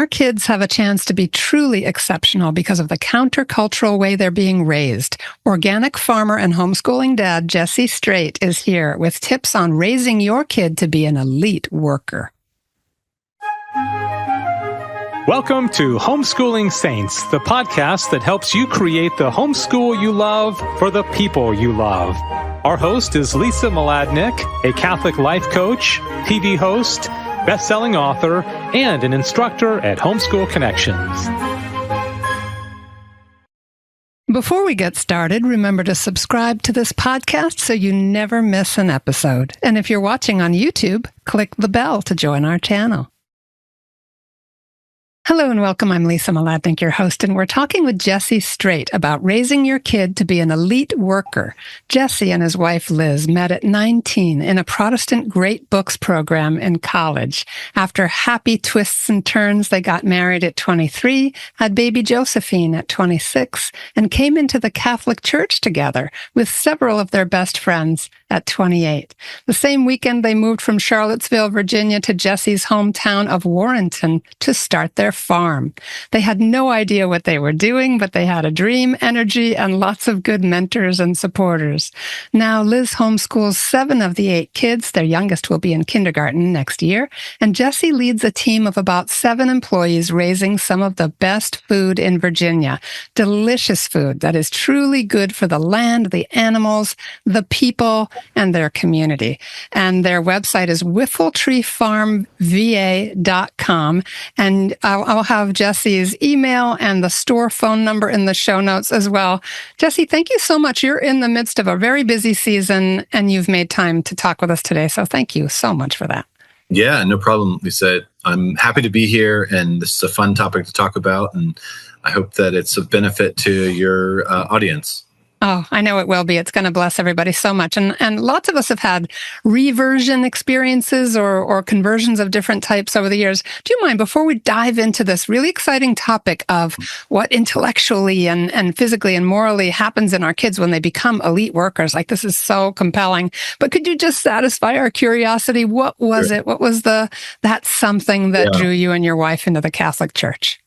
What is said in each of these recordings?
Our kids have a chance to be truly exceptional because of the countercultural way they're being raised. Organic farmer and homeschooling dad Jessie Straight is here with tips on raising your kid to be an elite worker. Welcome to Homeschooling Saints, the podcast that helps you create the homeschool you love for the people you love. Our host is Lisa Mladinich, a Catholic life coach, TV host, best-selling author, and an instructor at Homeschool Connections. Before we get started, remember to subscribe to this podcast so you never miss an episode. And if you're watching on YouTube, click the bell to join our channel. Hello and welcome. I'm Lisa Mladinich, your host, and we're talking with Jessie Straight about raising your kid to be an elite worker. Jessie and his wife Liz met at 19 in a Protestant Great Books program in college. After happy twists and turns, they got married at 23, had baby Josephine at 26, and came into the Catholic Church together with several of their best friends at 28. The same weekend, they moved from Charlottesville, Virginia to Jessie's hometown of Warrenton to start their farm. They had no idea what they were doing, but they had a dream, energy, and lots of good mentors and supporters. Now, Liz homeschools 7 of the 8 kids. Their youngest will be in kindergarten next year. And Jessie leads a team of about 7 employees raising some of the best food in Virginia. Delicious food that is truly good for the land, the animals, the people, and their community. And their website is whiffletreefarmva.com. And I'll have Jessie's email and the store phone number in the show notes as well. Jessie, thank you so much. You're in the midst of a very busy season, and you've made time to talk with us today. So thank you so much for that. Yeah, no problem, Lisa. I'm happy to be here, and this is a fun topic to talk about, and I hope that it's of benefit to your audience. Oh, I know it will be. It's going to bless everybody so much. And lots of us have had reversion experiences or conversions of different types over the years. Do you mind, before we dive into this really exciting topic of what intellectually and physically and morally happens in our kids when they become elite workers? Like, this is so compelling. But could you just satisfy our curiosity? What was it? What was that something that drew you and your wife into the Catholic Church?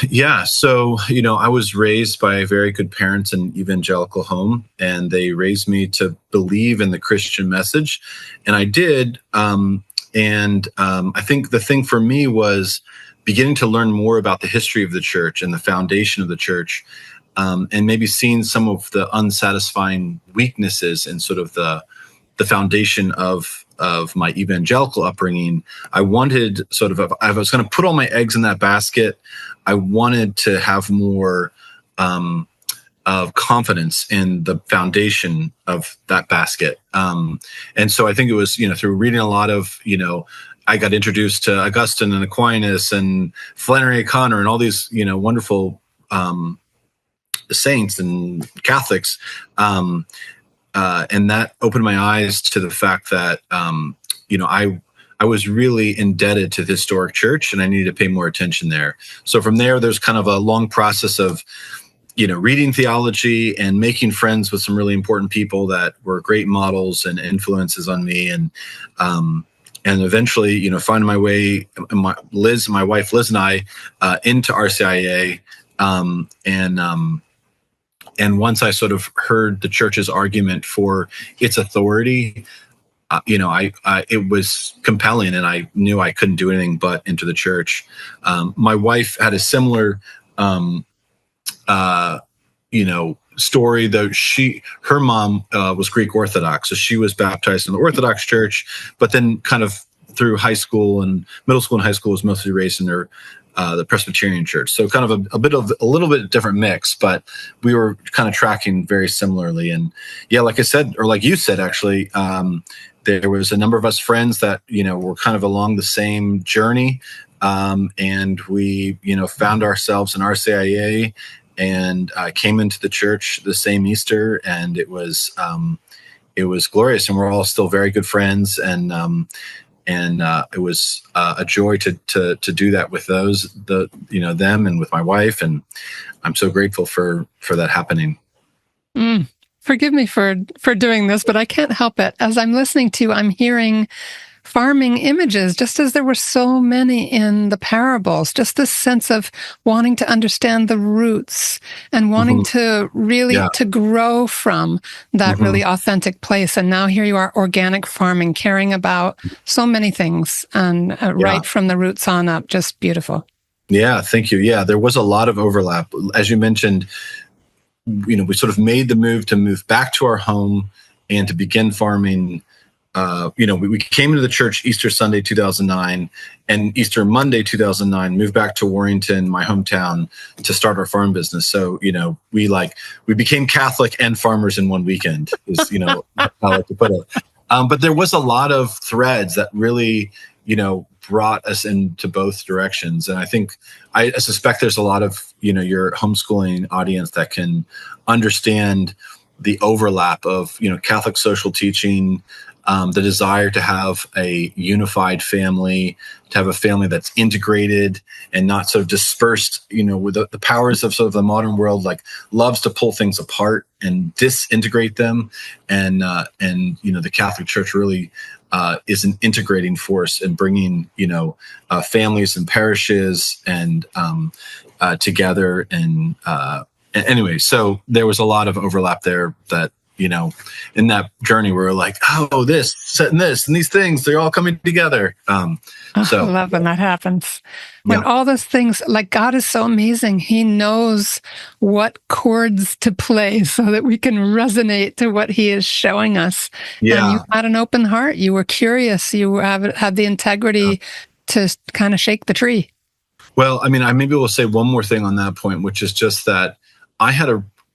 Yeah. So, I was raised by very good parents in evangelical home, and they raised me to believe in the Christian message. And I did. I think the thing for me was beginning to learn more about the history of the church and the foundation of the church, and maybe seeing some of the unsatisfying weaknesses in sort of the foundation of my evangelical upbringing. I wanted if I was going to put all my eggs in that basket, I wanted to have more of confidence in the foundation of that basket. And so I think it was, through reading a lot of, I got introduced to Augustine and Aquinas and Flannery O'Connor and all these, wonderful saints and Catholics. And that opened my eyes to the fact that, I was really indebted to the historic church, and I needed to pay more attention there. So from there, there's kind of a long process of, reading theology and making friends with some really important people that were great models and influences on me. And eventually, finding my way, my wife Liz and I, into RCIA. And once I sort of heard the church's argument for its authority, it was compelling, and I knew I couldn't do anything but enter the church. My wife had a similar, story, though her mom was Greek Orthodox, so she was baptized in the Orthodox Church, but then kind of through high school and middle school and high school was mostly raised in the Presbyterian Church. So kind of a little bit different mix, but we were kind of tracking very similarly. And yeah, like I said, or like you said, actually, there was a number of us friends that, were kind of along the same journey. And we, found ourselves in RCIA and came into the church the same Easter, and it was glorious. And we're all still very good friends. And it was a joy to do that with them and with my wife. And I'm so grateful for that happening. Forgive me for doing this, but I can't help it. As I'm listening to, I'm hearing farming images, just as there were so many in the parables, just this sense of wanting to understand the roots and wanting to really to grow from that really authentic place. And now here you are, organic farming, caring about so many things, and right from the roots on up, just beautiful. Yeah, thank you. Yeah, there was a lot of overlap. As you mentioned, we sort of made the move back to our home and to begin farming. We came into the church Easter Sunday 2009, and Easter Monday 2009 moved back to Warrington, my hometown, to start our farm business. So we became Catholic and farmers in one weekend, is how I like to put it. But there was a lot of threads that really brought us into both directions, and I suspect there's a lot of your homeschooling audience that can understand the overlap of Catholic social teaching. The desire to have a unified family, to have a family that's integrated and not sort of dispersed, with the powers of sort of the modern world, like loves to pull things apart and disintegrate them. And the Catholic Church really is an integrating force in bringing, families and parishes and together. And anyway, so there was a lot of overlap there that, in that journey, we're like, oh, this and this and these things, they're all coming together. I love when that happens. When all those things, like, God is so amazing. He knows what chords to play so that we can resonate to what he is showing us. Yeah. And you had an open heart. You were curious. You had the integrity to kind of shake the tree. Well, I maybe will say one more thing on that point, which is just that I had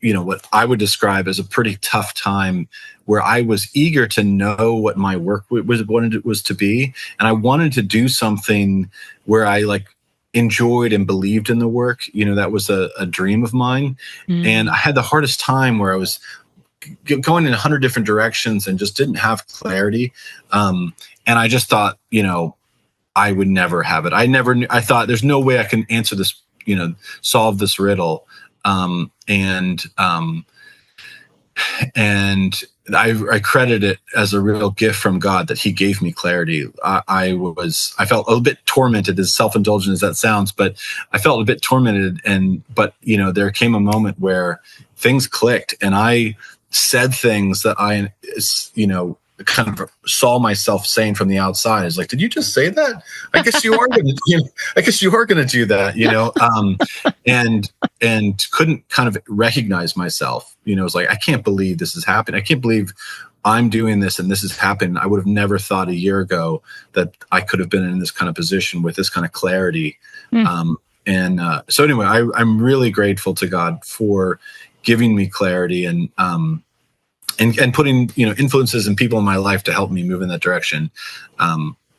what I would describe as a pretty tough time where I was eager to know what my work was to be. And I wanted to do something where I enjoyed and believed in the work. That was a dream of mine. And I had the hardest time where I was going in 100 different directions and just didn't have clarity. And I just thought, I would never have it. I thought there's no way I can answer this, solve this riddle. And I credit it as a real gift from God that he gave me clarity. I felt a little bit tormented, as self-indulgent as that sounds, but I felt a bit tormented. But there came a moment where things clicked and I said things that I kind of saw myself saying from the outside. Is like, did you just say that? I guess you are going to, I guess you are going to do that, and couldn't kind of recognize myself. It was like, I can't believe this is happening. I can't believe I'm doing this and this has happened. I would have never thought a year ago that I could have been in this kind of position with this kind of clarity. So anyway, I'm really grateful to God for giving me clarity and putting influences and people in my life to help me move in that direction.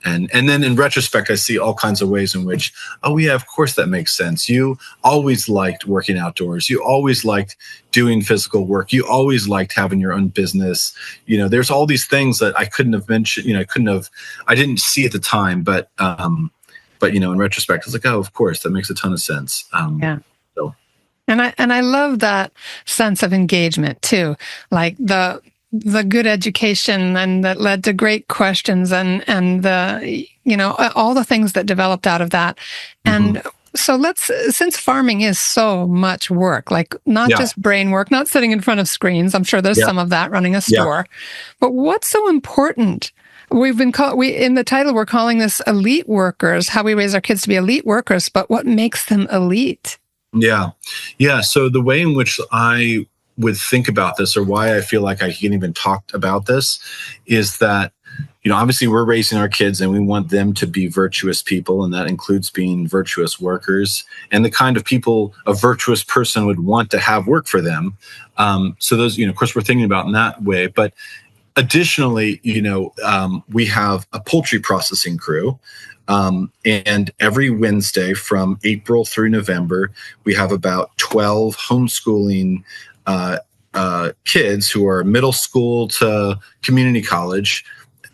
And then in retrospect, I see all kinds of ways in which, oh yeah, of course that makes sense. You always liked working outdoors. You always liked doing physical work. You always liked having your own business. There's all these things that I couldn't have mentioned. I didn't see at the time, but in retrospect, I was like, oh, of course, that makes a ton of sense. So. And I love that sense of engagement too, like the good education and that led to great questions and the all the things that developed out of that. And so since farming is so much work, like not just brain work, not sitting in front of screens. I'm sure there's some of that running a store, but what's so important? We've been in the title, we're calling this elite workers, how we raise our kids to be elite workers, but what makes them elite? Yeah. So the way in which I would think about this, or why I feel like I can even talk about this, is that, obviously we're raising our kids and we want them to be virtuous people. And that includes being virtuous workers and the kind of people a virtuous person would want to have work for them. So those, of course, we're thinking about in that way. But additionally, we have a poultry processing crew. And every Wednesday from April through November, we have about 12 homeschooling kids who are middle school to community college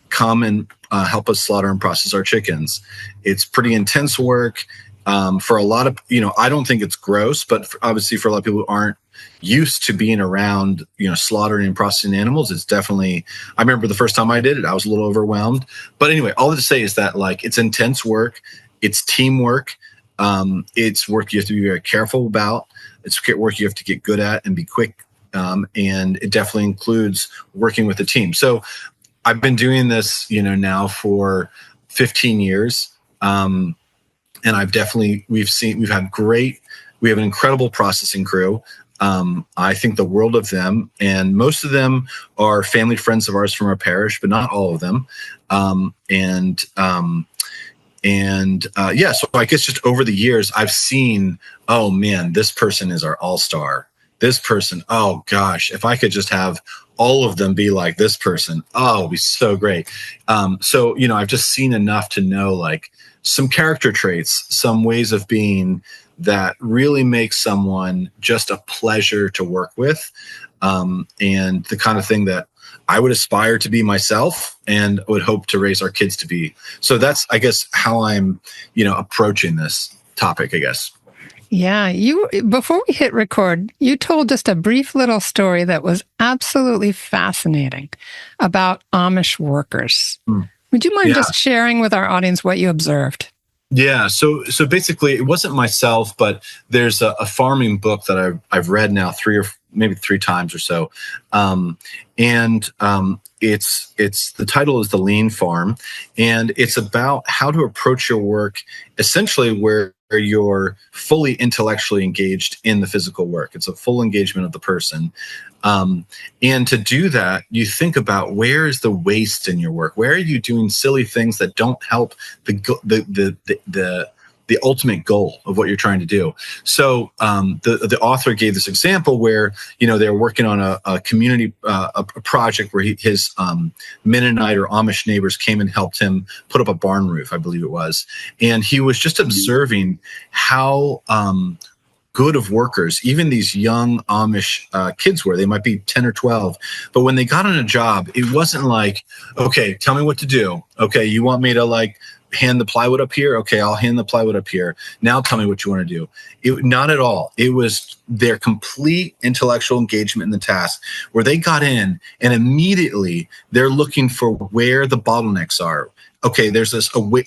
come and help us slaughter and process our chickens. It's pretty intense work. For a lot of, I don't think it's gross, but obviously for a lot of people who aren't used to being around, slaughtering and processing animals, it's definitely, I remember the first time I did it, I was a little overwhelmed. But anyway, all to say is that like, it's intense work, it's teamwork, it's work you have to be very careful about, it's work you have to get good at and be quick. And it definitely includes working with a team. So I've been doing this, now for 15 years. And we have an incredible processing crew. I think the world of them, and most of them are family friends of ours from our parish, but not all of them. So I guess just over the years, I've seen, oh man, this person is our all-star. This person, oh gosh, if I could just have all of them be like this person, oh, it'd be so great. I've just seen enough to know like some character traits, some ways of being that really make someone just a pleasure to work with, and the kind of thing that I would aspire to be myself and would hope to raise our kids to be. So that's, I guess, how I'm, approaching this topic, I guess. Yeah, before we hit record, you told just a brief little story that was absolutely fascinating about Amish workers. Would you mind just sharing with our audience what you observed? Yeah, so basically, it wasn't myself, but there's a farming book that I've read now three times or so, it's the title is The Lean Farm, and it's about how to approach your work essentially where you're fully intellectually engaged in the physical work. It's a full engagement of the person. And to do that, you think about where is the waste in your work? Where are you doing silly things that don't help the ultimate goal of what you're trying to do? So the author gave this example where they were working on a community a project where his Mennonite or Amish neighbors came and helped him put up a barn roof, I believe it was, and he was just observing how good of workers even these young Amish kids were. They might be 10 or 12, but when they got on a job, it wasn't like, okay, tell me what to do. Okay, you want me to like hand the plywood up here? Okay, I'll hand the plywood up here. Now tell me what you want to do. Not at all. It was their complete intellectual engagement in the task where they got in and immediately they're looking for where the bottlenecks are. Okay, there's a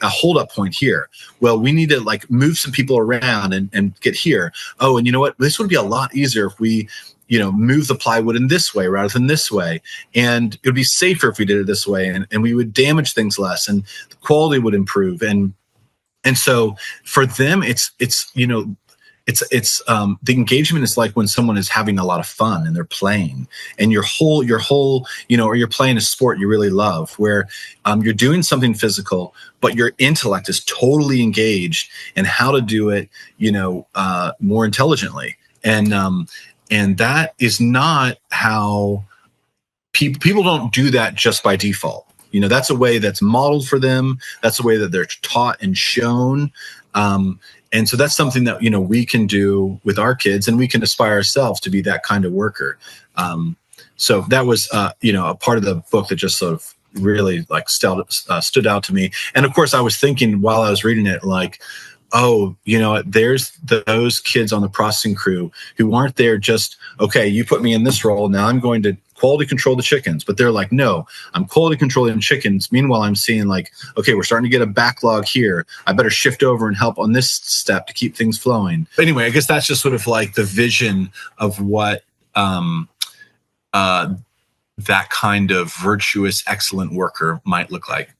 hold up point here. Well, we need to like move some people around and get here. Oh, and you know what? This would be a lot easier if we move the plywood in this way rather than this way. And it would be safer if we did it this way, and we would damage things less and the quality would improve. And so for them, it's the engagement is like when someone is having a lot of fun and they're playing, and your whole, or you're playing a sport you really love where you're doing something physical, but your intellect is totally engaged in how to do it, more intelligently. And that is not how people don't do that just by default. That's a way that's modeled for them. That's a way that they're taught and shown. And so that's something that, we can do with our kids, and we can aspire ourselves to be that kind of worker. So that was, a part of the book that just sort of really like stood out to me. And of course, I was thinking while I was reading it, like, oh, there's those kids on the processing crew who aren't there just, okay, you put me in this role, now I'm going to quality control the chickens. But they're like, no, I'm quality controlling chickens. Meanwhile, I'm seeing like, okay, we're starting to get a backlog here. I better shift over and help on this step to keep things flowing. But anyway, I guess that's just sort of like the vision of what that kind of virtuous, excellent worker might look like.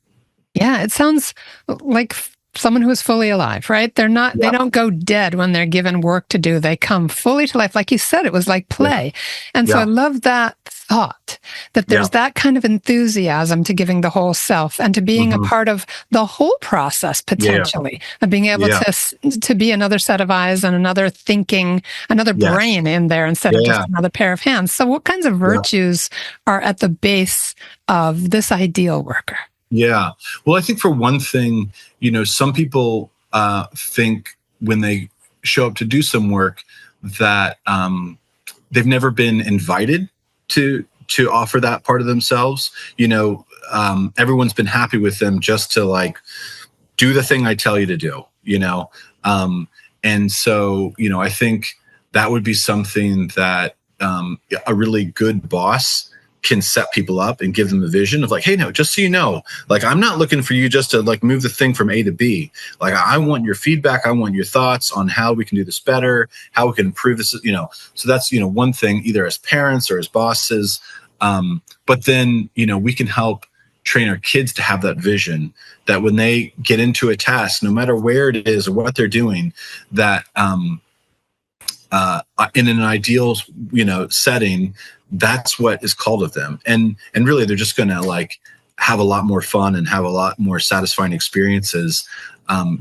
Yeah, it sounds like someone who is fully alive, right? They don't go dead when they're given work to do. They come fully to life. Like you said, it was like play. And so I love that thought that there's that kind of enthusiasm to giving the whole self and to being a part of the whole process potentially, and being able to be another set of eyes and another thinking, another brain in there instead of just another pair of hands. So what kinds of virtues are at the base of this ideal worker? Yeah. Well, I think for one thing, some people think when they show up to do some work that they've never been invited to offer that part of themselves. Everyone's been happy with them just to like do the thing I tell you to do. And so, I think that would be something that a really good boss can set people up and give them a vision of like, hey, no, just so you know, like, I'm not looking for you just to like move the thing from A to B. Like, I want your feedback. I want your thoughts on how we can do this better, how we can improve this, so that's, one thing, either as parents or as bosses. But then, we can help train our kids to have that vision that when they get into a task, no matter where it is or what they're doing, that in an ideal, setting, that's what is called of them. And really, they're just going to like have a lot more fun and have a lot more satisfying experiences,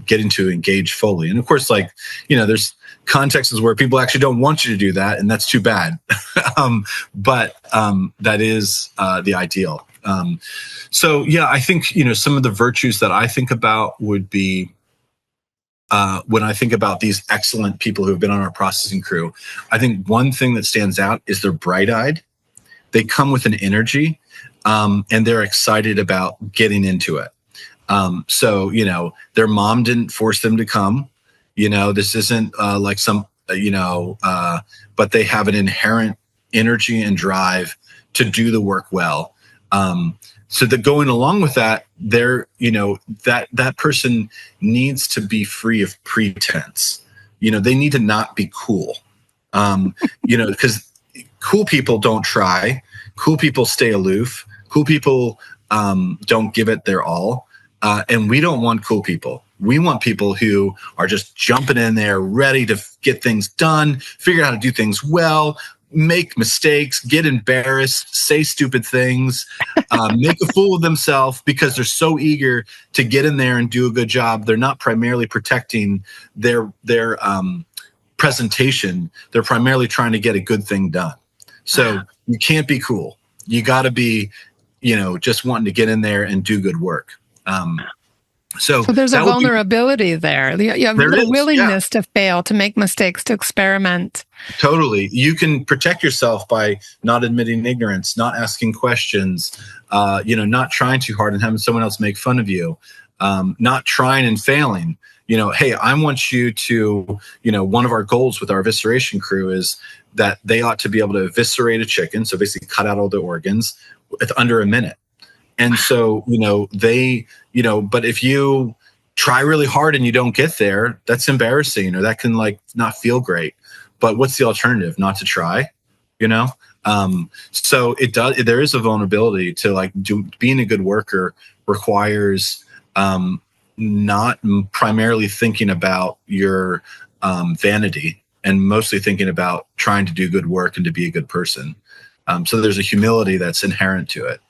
getting to engage fully. And of course, like, there's contexts where people actually don't want you to do that, and that's too bad. But that is the ideal. So yeah, I think, some of the virtues that I think about would be, when I think about these excellent people who have been on our processing crew, I think one thing that stands out is they're bright-eyed. They come with an energy, and they're excited about getting into it. So, their mom didn't force them to come. This isn't like some, but they have an inherent energy and drive to do the work well. So that going along with that, they're, that person needs to be free of pretense. They need to not be cool. Because cool people don't try. Cool people stay aloof. Cool people don't give it their all. And we don't want cool people. We want people who are just jumping in there, ready to get things done, figure out how to do things well, make mistakes, get embarrassed, say stupid things, make a fool of themselves because they're so eager to get in there and do a good job. They're not primarily protecting their presentation. They're primarily trying to get a good thing done. So you can't be cool. You got to be, just wanting to get in there and do good work. So there's a vulnerability there. You have a willingness to fail, to make mistakes, to experiment. Totally. You can protect yourself by not admitting ignorance, not asking questions, not trying too hard and having someone else make fun of you, not trying and failing. Hey, I want you to, one of our goals with our evisceration crew is that they ought to be able to eviscerate a chicken. So basically cut out all the organs with under a minute. And so, but if you try really hard and you don't get there, that's embarrassing, that can like not feel great. But what's the alternative? Not to try, So there is a vulnerability to like being a good worker requires not primarily thinking about your vanity and mostly thinking about trying to do good work and to be a good person. So there's a humility that's inherent to it.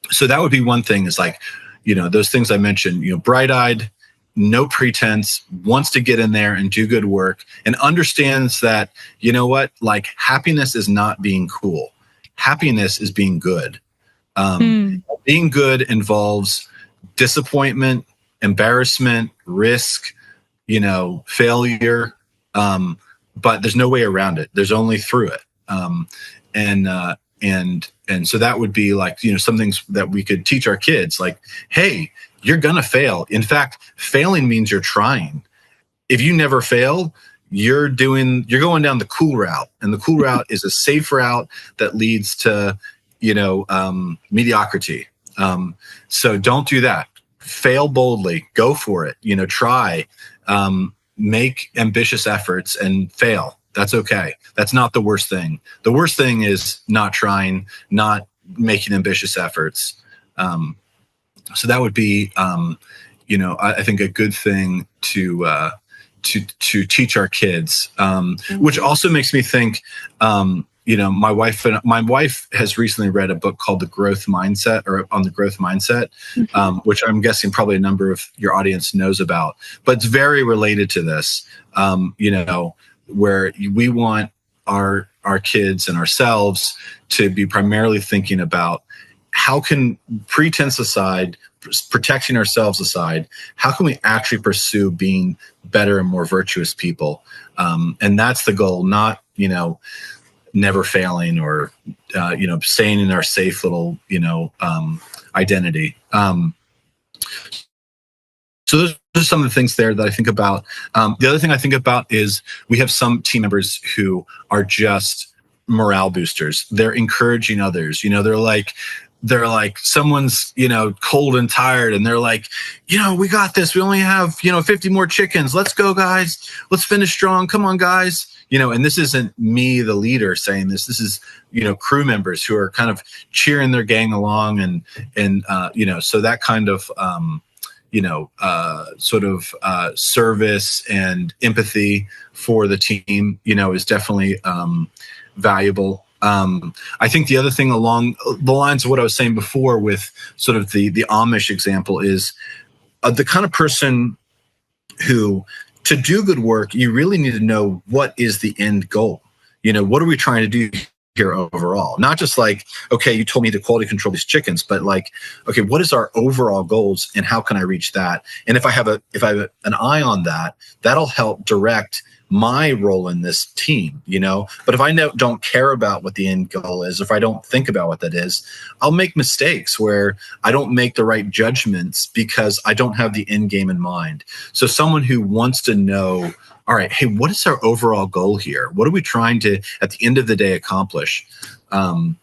So that would be one thing is like, those things I mentioned, bright-eyed, no pretense, wants to get in there and do good work and understands that, like happiness is not being cool. Happiness is being good. Being good involves disappointment, embarrassment, risk, failure. But there's no way around it. There's only through it. And so that would be like, some things that we could teach our kids, like, hey, you're going to fail. In fact, failing means you're trying. If you never fail, you're going down the cool route, and the cool route is a safe route that leads to, mediocrity. So don't do that. Fail boldly, go for it, try, make ambitious efforts and fail. That's okay. That's not the worst thing. The worst thing is not trying, not making ambitious efforts. So that would be, I think a good thing to teach our kids, which also makes me think, my wife has recently read a book called The Growth Mindset, or on the growth mindset, which I'm guessing probably a number of your audience knows about, but it's very related to this, where we want our kids and ourselves to be primarily thinking about how can pretense aside, protecting ourselves aside, how can we actually pursue being better and more virtuous people? And that's the goal, not, never failing or, staying in our safe little, identity. So those are some of the things there that I think about. The other thing I think about is we have some team members who are just morale boosters. They're encouraging others. They're like someone's, cold and tired, and they're like, we got this. We only have, 50 more chickens. Let's go, guys. Let's finish strong. Come on, guys. And this isn't me, the leader, saying this. This is, crew members who are kind of cheering their gang along, and so that kind of, service and empathy for the team, is definitely valuable. I think the other thing along the lines of what I was saying before with sort of the Amish example is the kind of person who, to do good work, you really need to know what is the end goal. What are we trying to do here overall? Not just like, okay, you told me to quality control these chickens, but like, okay, what is our overall goals and how can I reach that? And if I have an eye on that, that'll help direct my role in this team, but if I don't care about what the end goal is, if I don't think about what that is, I'll make mistakes where I don't make the right judgments because I don't have the end game in mind. So someone who wants to know, all right, hey, what is our overall goal here? What are we trying to, at the end of the day, accomplish? I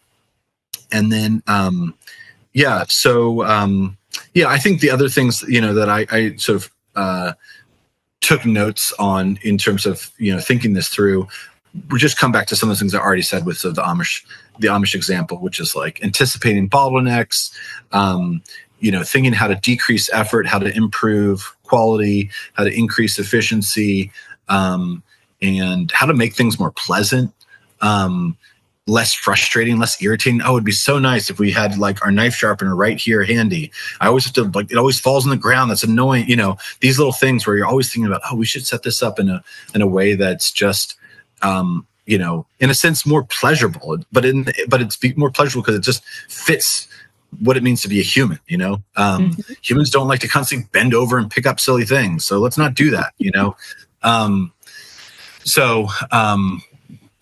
think the other things, that I sort of took notes on in terms of, thinking this through, we just come back to some of the things I already said with the Amish example, which is like anticipating bottlenecks, thinking how to decrease effort, how to improve quality, how to increase efficiency, and how to make things more pleasant, less frustrating, less irritating. Oh, it'd be so nice if we had like our knife sharpener right here handy. I always have to, like, it always falls on the ground. That's annoying. These little things where you're always thinking about, oh, we should set this up in a way that's just, in a sense, more pleasurable, but it's more pleasurable because it just fits what it means to be a human. Humans don't like to constantly bend over and pick up silly things. So let's not do that,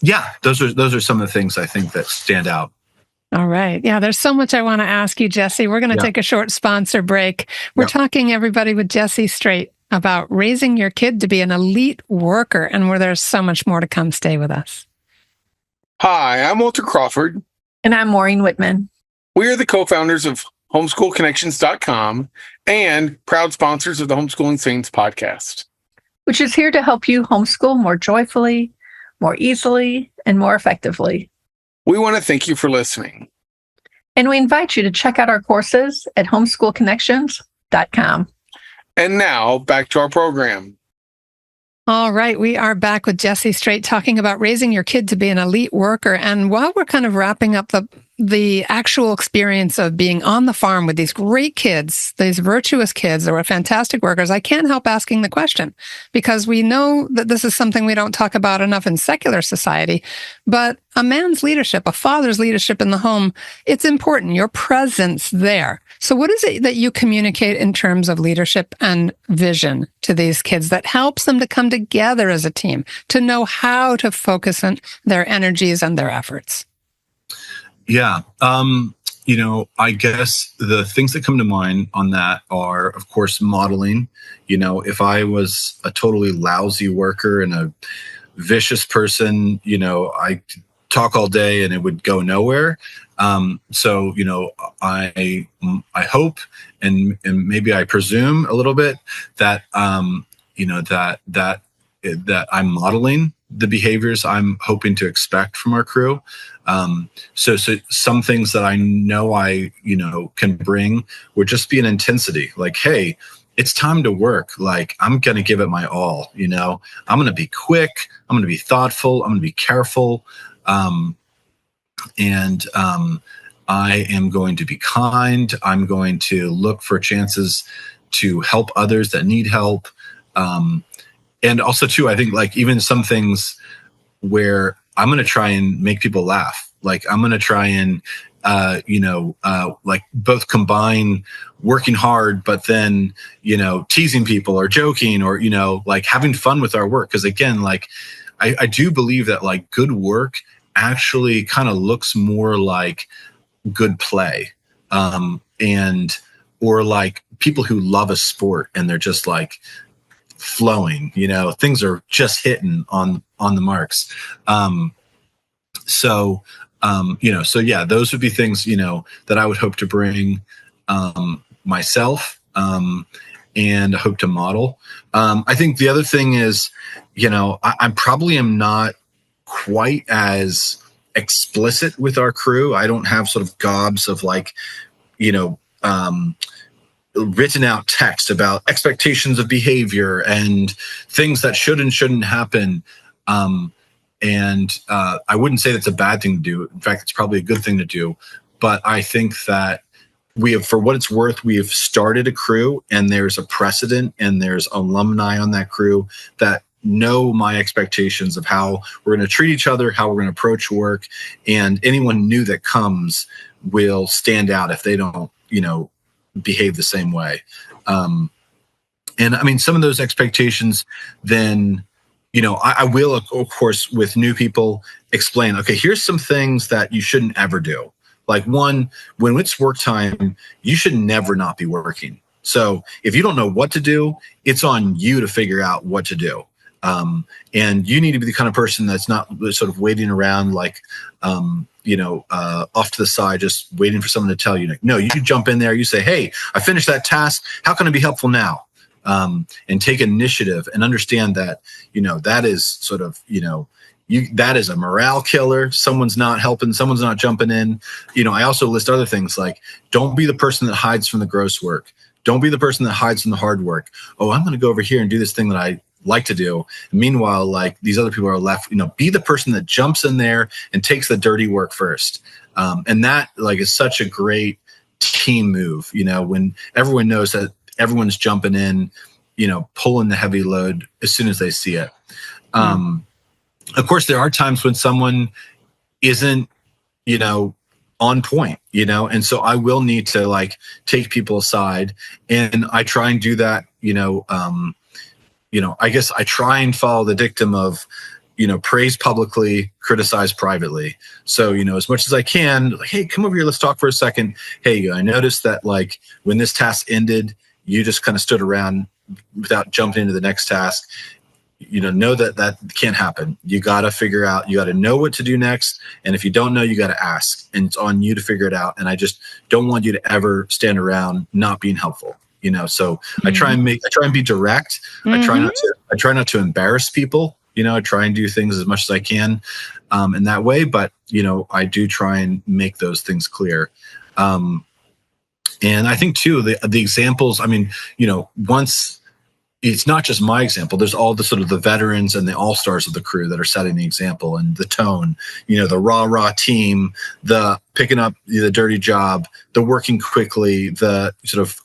Yeah, those are some of the things I think that stand out. All right. Yeah, there's so much I want to ask you, Jessie. We're going to take a short sponsor break. We're talking, everybody, with Jessie Straight about raising your kid to be an elite worker, and where there's so much more to come. Stay with us. Hi, I'm Walter Crawford. And I'm Maureen Whitman. We are the co-founders of homeschoolconnections.com and proud sponsors of the Homeschooling Saints podcast, which is here to help you homeschool more joyfully, more easily, and more effectively. We want to thank you for listening. And we invite you to check out our courses at homeschoolconnections.com. And now, back to our program. All right, we are back with Jessie Straight talking about raising your kid to be an elite worker. And while we're kind of wrapping up the actual experience of being on the farm with these great kids, these virtuous kids that were fantastic workers, I can't help asking the question, because we know that this is something we don't talk about enough in secular society, but a man's leadership, a father's leadership in the home, it's important, your presence there. So what is it that you communicate in terms of leadership and vision to these kids that helps them to come together as a team, to know how to focus on their energies and their efforts? Yeah. I guess the things that come to mind on that are, of course, modeling. If I was a totally lousy worker and a vicious person, I talk all day and it would go nowhere. I hope and maybe I presume a little bit that, that I'm modeling the behaviors I'm hoping to expect from our crew. So some things that I know I can bring would just be an intensity, like, hey, it's time to work. Like, I'm going to give it my all. I'm going to be quick. I'm going to be thoughtful. I'm going to be careful. I am going to be kind. I'm going to look for chances to help others that need help. And also too, I think like even some things where I'm going to try and make people laugh. Like I'm going to try and, like both combine working hard, but then, teasing people or joking or, like having fun with our work. Cause again, like I do believe that like good work actually kind of looks more like good play, or like people who love a sport and they're just like flowing, things are just hitting on the marks. So yeah, those would be things, that I would hope to bring myself and hope to model. I think the other thing is, I probably am not quite as explicit with our crew. I don't have sort of gobs of like, written out text about expectations of behavior and things that should and shouldn't happen. And I wouldn't say that's a bad thing to do. In fact, it's probably a good thing to do. But I think that for what it's worth, we have started a crew, and there's a precedent, and there's alumni on that crew that know my expectations of how we're going to treat each other, how we're going to approach work, and anyone new that comes will stand out if they don't, behave the same way. And I mean, some of those expectations then, I will, of course, with new people explain, okay, here's some things that you shouldn't ever do. Like one, when it's work time, you should never not be working. So if you don't know what to do, it's on you to figure out what to do. And you need to be the kind of person that's not sort of waiting around like, off to the side, just waiting for someone to tell you. No, you jump in there, you say, hey, I finished that task. How can I be helpful now? And take initiative and understand that, that is sort of, that is a morale killer. Someone's not helping. Someone's not jumping in. I also list other things like, don't be the person that hides from the gross work. Don't be the person that hides from the hard work. Oh, I'm going to go over here and do this thing that I like to do. And meanwhile, like these other people are left, be the person that jumps in there and takes the dirty work first. And that like is such a great team move, when everyone knows that everyone's jumping in, pulling the heavy load as soon as they see it. Of course, there are times when someone isn't, on point, and so I will need to like take people aside, and I try and do that, I guess I try and follow the dictum of, praise publicly, criticize privately. So, as much as I can, like, hey, come over here, let's talk for a second. Hey, I noticed that like when this task ended, you just kind of stood around without jumping into the next task. Know that can't happen. You got to figure out, you got to know what to do next. And if you don't know, you got to ask, and it's on you to figure it out. And I just don't want you to ever stand around not being helpful. So I try and be direct. I try not to embarrass people. I try and do things as much as I can in that way. But, I do try and make those things clear. And I think too, the examples, I mean, once it's not just my example, there's all the sort of the veterans and the all-stars of the crew that are setting the example and the tone, the rah team, the picking up the dirty job, the working quickly, the sort of,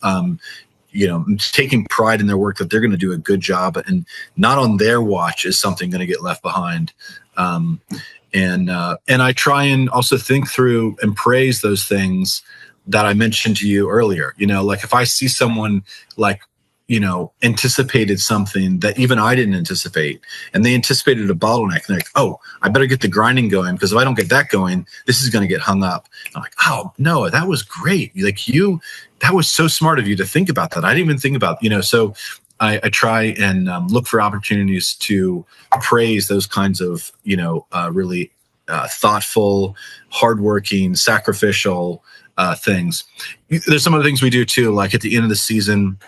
taking pride in their work, that they're going to do a good job, and not on their watch is something going to get left behind. And I try and also think through and praise those things that I mentioned to you earlier. Like if I see someone like, anticipated something that even I didn't anticipate, and they anticipated a bottleneck, and they're like, oh, I better get the grinding going, because if I don't get that going, this is going to get hung up. I'm like, oh no, that was great. Like that was so smart of you to think about that. I didn't even think about, so I try and look for opportunities to praise those kinds of, really thoughtful, hardworking, sacrificial things. There's some other things we do too, like at the end of the season,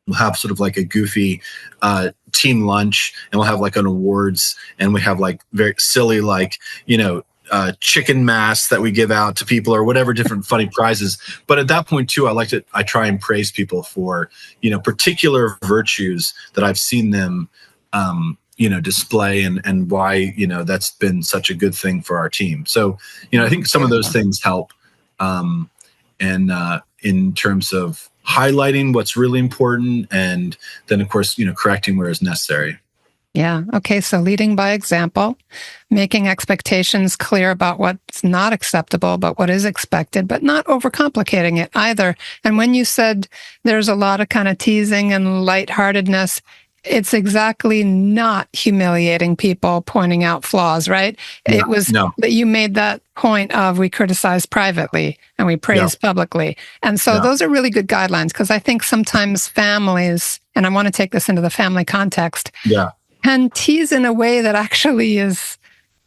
we'll have sort of like a goofy team lunch, and we'll have like an awards, and we have like very silly, like, chicken masks that we give out to people, or whatever different funny prizes. But at that point too, I try and praise people for, particular virtues that I've seen them, display, and why, that's been such a good thing for our team. So, I think some of those things help. And in terms of highlighting what's really important, and then of course, correcting where is necessary. Yeah. Okay. So leading by example, making expectations clear about what's not acceptable, but what is expected, but not overcomplicating it either. And when you said there's a lot of kind of teasing and lightheartedness, it's exactly not humiliating people, pointing out flaws, right? Yeah, It was no. that you made that point of we criticize privately and we praise publicly. And so those are really good guidelines, because I think sometimes families, and I want to take this into the family context, can tease in a way that actually is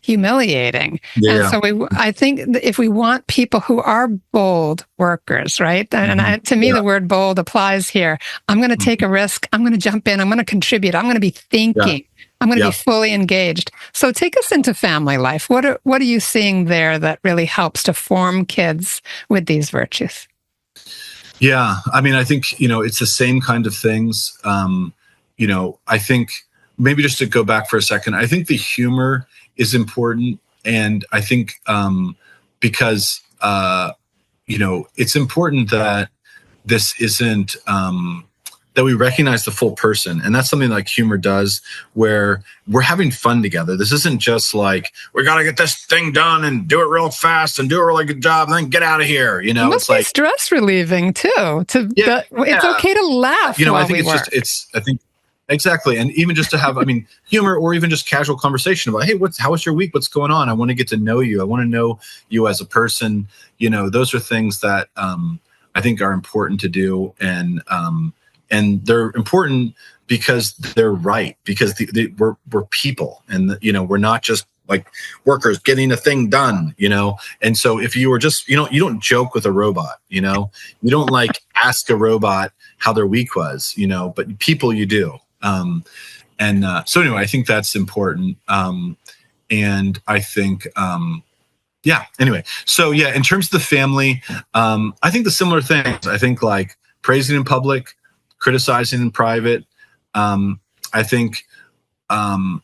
humiliating. And so I think if we want people who are bold workers, right? And to me, the word bold applies here. I'm going to take a risk. I'm going to jump in. I'm going to contribute. I'm going to be thinking. I'm going to be fully engaged. So take us into family life. What are you seeing there that really helps to form kids with these virtues? Yeah. I mean, I think, it's the same kind of things. I think maybe just to go back for a second, I think the humor is important. And I think because, it's important that this isn't, that we recognize the full person. And that's something like humor does, where we're having fun together. This isn't just like, we got to get this thing done and do it real fast and do a really good job and then get out of here. It must be stress relieving too. It's okay to laugh while I think we work. I think exactly. And even just to have, humor, or even just casual conversation about, hey, how was your week? What's going on? I want to get to know you. I want to know you as a person. Those are things that I think are important to do. And they're important because they're right, because we're people, and we're not just like workers getting a thing done, And so if you were just, you don't joke with a robot, you don't like ask a robot how their week was, but people you do. So anyway, I think that's important. And I think, anyway, so in terms of the family, I think the similar things, I think like praising in public, criticizing in private. I think, not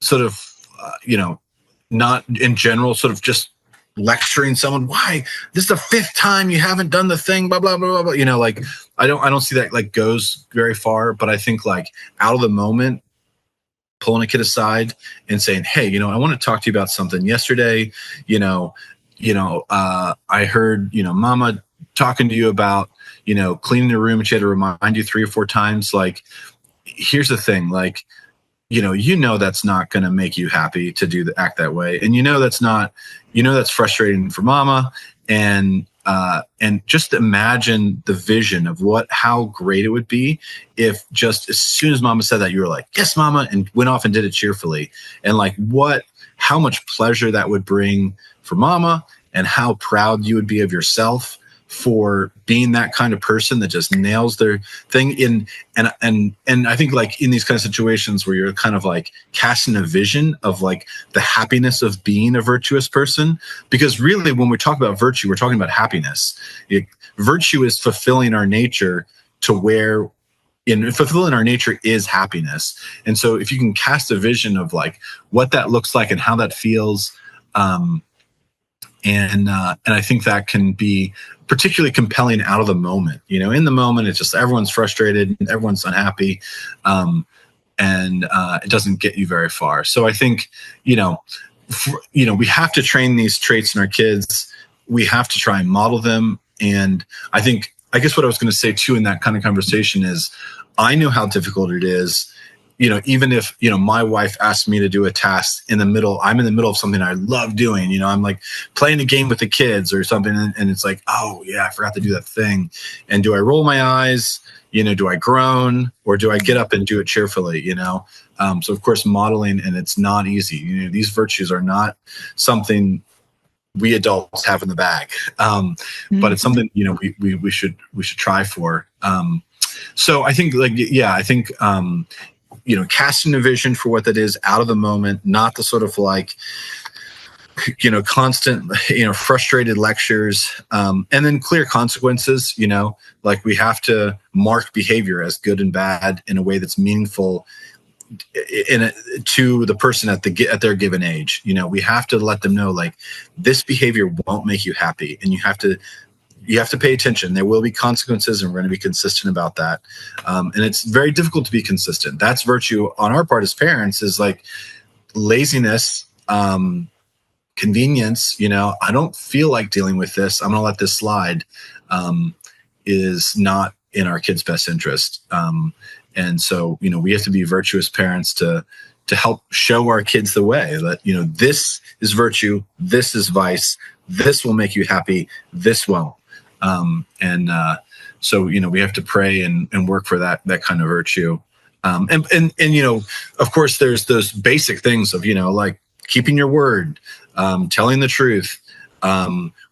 sort of, not in general, sort of just lecturing someone. Why? This is the 5th time you haven't done the thing, blah, blah, blah, blah. Like, I don't see that like goes very far, but I think like out of the moment, pulling a kid aside and saying, hey, I want to talk to you about something. Yesterday, I heard, mama talking to you about, cleaning the room, and she had to remind you 3 or 4 times. Like, here's the thing, like, that's not going to make you happy to act that way. And that's frustrating for mama. And just imagine the vision of how great it would be if just as soon as mama said that, you were like, yes, mama, and went off and did it cheerfully. And like how much pleasure that would bring for mama, and how proud you would be of yourself for being that kind of person that just nails their thing in. And I think like in these kind of situations where you're kind of like casting a vision of like the happiness of being a virtuous person, because really when we talk about virtue, we're talking about happiness. Virtue is fulfilling our nature fulfilling our nature is happiness. And so if you can cast a vision of like what that looks like and how that feels, and I think that can be particularly compelling out of the moment. In the moment, it's just everyone's frustrated, everyone's unhappy, and it doesn't get you very far. So I think, we have to train these traits in our kids. We have to try and model them. And I guess what I was going to say too in that kind of conversation is, I know how difficult it is. Even if, my wife asked me to do a task I'm in the middle of something I love doing, I'm like playing a game with the kids or something. And it's like, oh yeah, I forgot to do that thing. And do I roll my eyes? Do I groan, or do I get up and do it cheerfully? So of course modeling, and it's not easy. These virtues are not something we adults have in the bag. But it's something, we should try for. So I think casting a vision for what that is out of the moment, not the sort of like, constant, frustrated lectures, and then clear consequences, like we have to mark behavior as good and bad in a way that's meaningful to the person at their given age. We have to let them know like this behavior won't make you happy, and you have to pay attention. There will be consequences, and we're going to be consistent about that. And it's very difficult to be consistent. That's virtue on our part as parents, is like laziness, convenience. I don't feel like dealing with this, I'm going to let this slide, is not in our kids' best interest. And so, we have to be virtuous parents to help show our kids the way that, this is virtue, this is vice, this will make you happy, this won't. So, we have to pray and work for that kind of virtue. And of course, there's those basic things of, like keeping your word, telling the truth,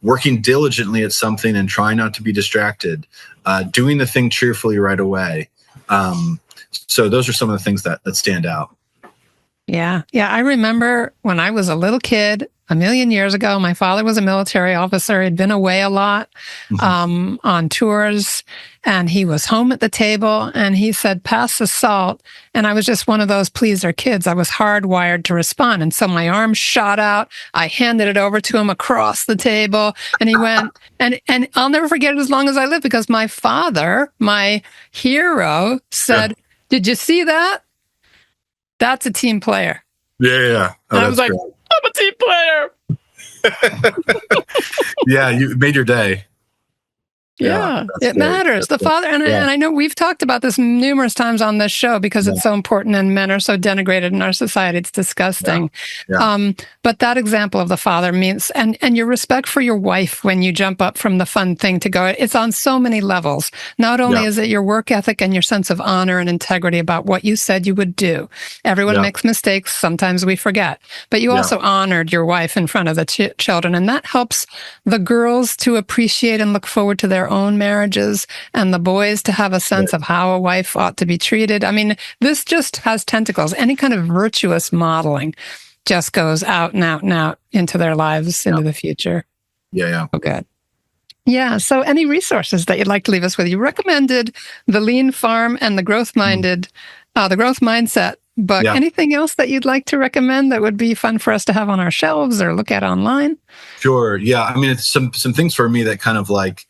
working diligently at something and trying not to be distracted, doing the thing cheerfully right away. So those are some of the things that stand out. Yeah. I remember when I was a little kid, a million years ago, my father was a military officer. He'd been away a lot on tours, and he was home at the table, and he said, "Pass the salt." And I was just one of those pleaser kids. I was hardwired to respond. And so my arm shot out. I handed it over to him across the table, and he went, and I'll never forget it as long as I live, because my father, my hero, said, "Did you see that? That's a team player." Yeah. And I was like, great. I'm a team player. Yeah, you made your day. Yeah, it matters. The father, and I know we've talked about this numerous times on this show because it's so important, and men are so denigrated in our society. It's disgusting. But that example of the father means, and your respect for your wife when you jump up from the fun thing to go, it's on so many levels. Not only is it your work ethic and your sense of honor and integrity about what you said you would do. Everyone makes mistakes. Sometimes we forget. But you also honored your wife in front of the children, and that helps the girls to appreciate and look forward to their own marriages, and the boys to have a sense of how a wife ought to be treated. I mean, this just has tentacles. Any kind of virtuous modeling just goes out and out and out into their lives, into the future. Yeah. Oh, good. Yeah. So any resources that you'd like to leave us with? You recommended The Lean Farm and the Growth Mindset book. Yeah. Anything else that you'd like to recommend that would be fun for us to have on our shelves or look at online? Sure. Yeah. I mean, it's some things for me that kind of like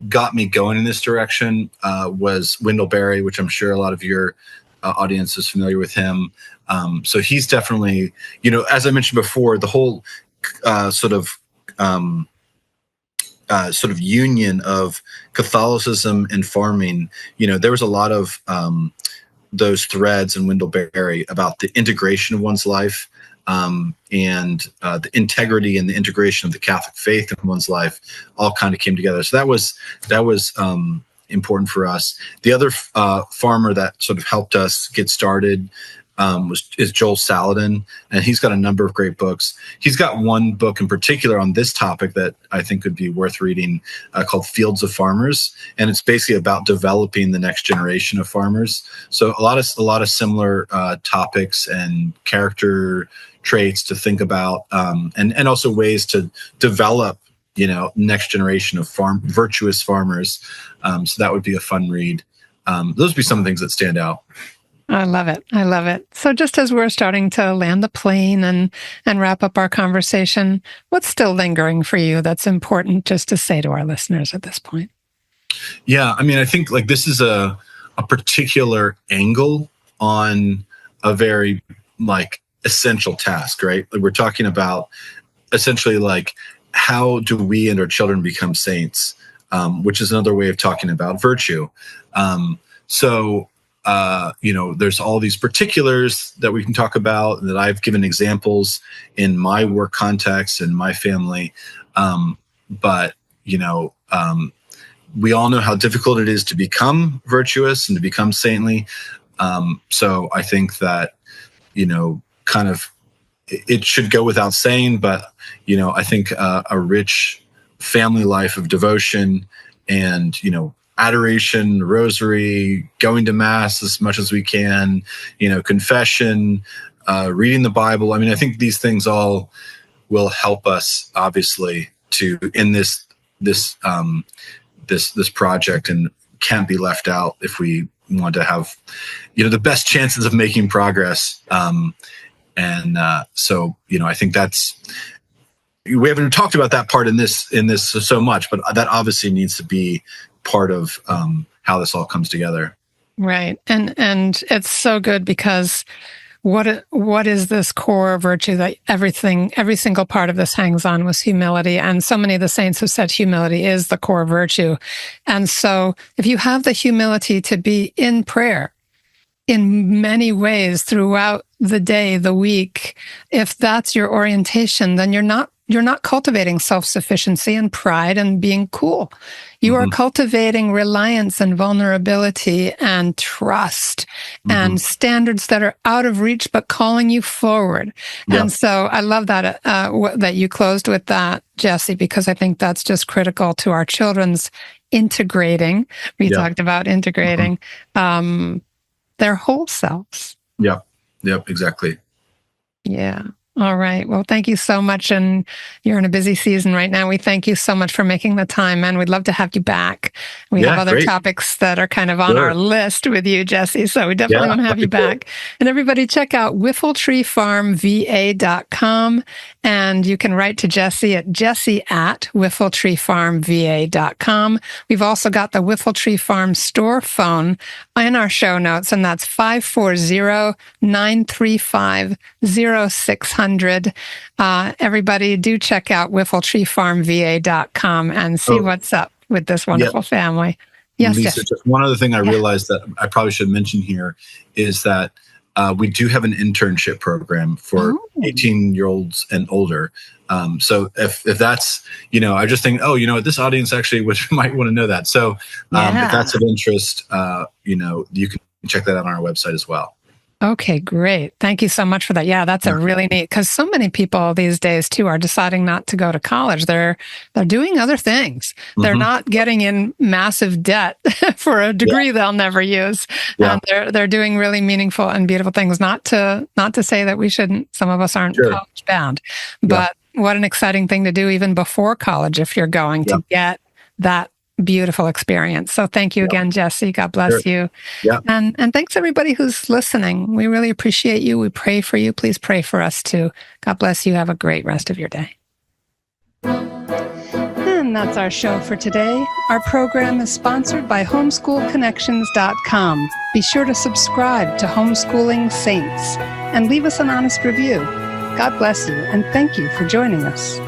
got me going in this direction was Wendell Berry, which I'm sure a lot of your audience is familiar with him. So he's definitely, as I mentioned before, the whole sort of union of Catholicism and farming. There was a lot of those threads in Wendell Berry about the integration of one's life. And the integrity and the integration of the Catholic faith in one's life all kind of came together. So that was important for us. The other farmer that sort of helped us get started is Joel Salatin, and he's got a number of great books. He's got one book in particular on this topic that I think would be worth reading called Fields of Farmers, and it's basically about developing the next generation of farmers. So a lot of similar topics and character traits to think about, and also ways to develop next generation of virtuous farmers. So that would be a fun read. Those would be some of the things that stand out. I love it. So just as we're starting to land the plane and wrap up our conversation, what's still lingering for you that's important just to say to our listeners at this point? Yeah, I mean, I think like this is a particular angle on a very like essential task, right? Like we're talking about essentially like how do we and our children become saints, which is another way of talking about virtue. There's all these particulars that we can talk about that I've given examples in my work context and my family. We all know how difficult it is to become virtuous and to become saintly. So I think that, kind of it should go without saying, but, I think a rich family life of devotion and, adoration, rosary, going to mass as much as we can, confession, reading the Bible. I mean, I think these things all will help us, obviously, to in this project, and can't be left out if we want to have, the best chances of making progress. So I think we haven't talked about that part in this so much, but that obviously needs to be part of how this all comes together. Right. And it's so good because what is this core virtue that every single part of this hangs on, was humility. And so many of the saints have said humility is the core virtue. And so if you have the humility to be in prayer in many ways throughout the day, the week, if that's your orientation, then you're not cultivating self-sufficiency and pride and being cool. You are cultivating reliance and vulnerability and trust and standards that are out of reach, but calling you forward. Yeah. And so I love that, that you closed with that, Jessie, because I think that's just critical to our children's integrating. We talked about integrating their whole selves. Yep, exactly. Yeah. All right. Well, thank you so much. And you're in a busy season right now. We thank you so much for making the time, and we'd love to have you back. We have other topics that are kind of on our list with you, Jessie. So we definitely want to have you back. And everybody check out whiffletreefarmva.com. And you can write to Jessie at jessie@whiffletreefarmva.com. We've also got the Whiffletree Farm store phone in our show notes, and that's 540-935-0600. Everybody do check out whiffletreefarmva.com and see what's up with this wonderful family. Yes, Lisa, just one other thing I realized that I probably should mention here is that we do have an internship program for 18-year-olds and older. So if that's, I just think, this audience actually might want to know that. So if that's of interest, you can check that out on our website as well. Okay, great. Thank you so much for that. Yeah, that's a really neat, because so many people these days too are deciding not to go to college. They're doing other things. They're not getting in massive debt for a degree they'll never use. And they're doing really meaningful and beautiful things. Not to say that we shouldn't. Some of us aren't college bound, but what an exciting thing to do even before college if you're going to get that beautiful experience. So thank you again, Jessie. God bless you. Yeah. And thanks everybody who's listening. We really appreciate you. We pray for you. Please pray for us too. God bless you. Have a great rest of your day. And that's our show for today. Our program is sponsored by homeschoolconnections.com. Be sure to subscribe to Homeschooling Saints and leave us an honest review. God bless you, and thank you for joining us.